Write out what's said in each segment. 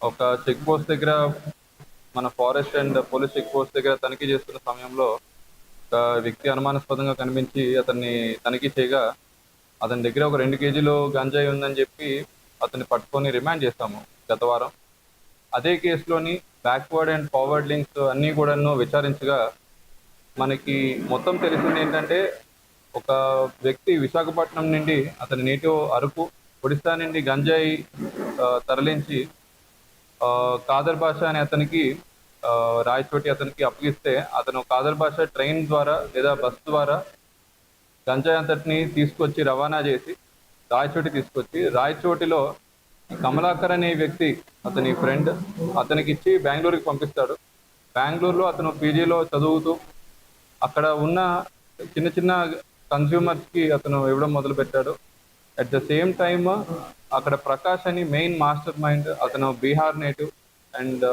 ఒక check post దగ్గర మన forest and police check post దగ్గర తనిఖీ చేస్తున్న సమయంలో ఒక వ్యక్తి అనుమానాస్పదంగా కనిపించి అతన్ని తనిఖీ చేయగా అతని దగ్గర ఒక 2 కేజీలు గంజాయి ఉందని చెప్పి అతన్ని పట్టుకొని రిమాండ్ చేస్తాము గత వారం. అదే కేసులోని బ్యాక్వర్డ్ అండ్ ఫార్వర్డ్ లింక్స్ అన్నీ కూడాను విచారించగా మనకి మొత్తం తెలిసింది ఏంటంటే ఒక వ్యక్తి విశాఖపట్నం నుండి అతని నేటివ్ అరకు, ఒడిశా నుండి గంజాయి తరలించి కాదర్ భాష అనే అతనికి రాయచోటి అతనికి అప్పగిస్తే అతను కాదర్ భాష ట్రైన్ ద్వారా లేదా బస్ ద్వారా గంజాయి అంతటిని తీసుకొచ్చి రవాణా చేసి రాయచోటి తీసుకొచ్చి రాయచోటిలో కమలాకర్ అనే వ్యక్తి అతని ఫ్రెండ్ అతనికి ఇచ్చి బెంగళూరుకి పంపిస్తాడు. బెంగళూరులో అతను పీజీలో చదువుతూ అక్కడ ఉన్న చిన్న చిన్న కన్స్యూమర్స్కి అతను ఇవ్వడం మొదలుపెట్టాడు. అట్ ద సేమ్ టైమ్ అక్కడ ప్రకాష్ అని మెయిన్ మాస్టర్ మైండ్, అతను బీహార్ నేటివ్ అండ్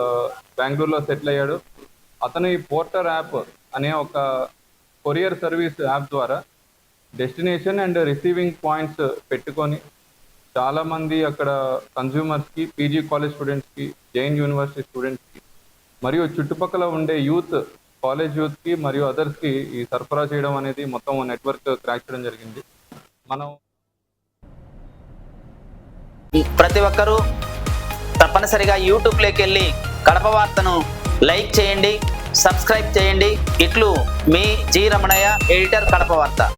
బెంగళూరులో సెటిల్ అయ్యాడు. అతను ఈ పోర్టర్ యాప్ అనే ఒక కొరియర్ సర్వీస్ యాప్ ద్వారా డెస్టినేషన్ అండ్ రిసీవింగ్ పాయింట్స్ పెట్టుకొని చాలామంది అక్కడ కన్స్యూమర్స్కి, పీజీ కాలేజ్ స్టూడెంట్స్కి, జైన్ యూనివర్సిటీ స్టూడెంట్స్కి మరియు చుట్టుపక్కల ఉండే యూత్, కాలేజ్ యూత్కి మరియు అదర్స్కి ఈ సరఫరా చేయడం అనేది మొత్తం నెట్వర్క్ క్రాక్ చేయడం జరిగింది. మనం ప్రతి ఒక్కరూ తప్పనిసరిగా యూట్యూబ్లోకి వెళ్ళి కడప వార్తను లైక్ చేయండి, సబ్స్క్రైబ్ చేయండి. ఇట్లు మీ జి రమణయ్య, ఎడిటర్, కడప వార్త.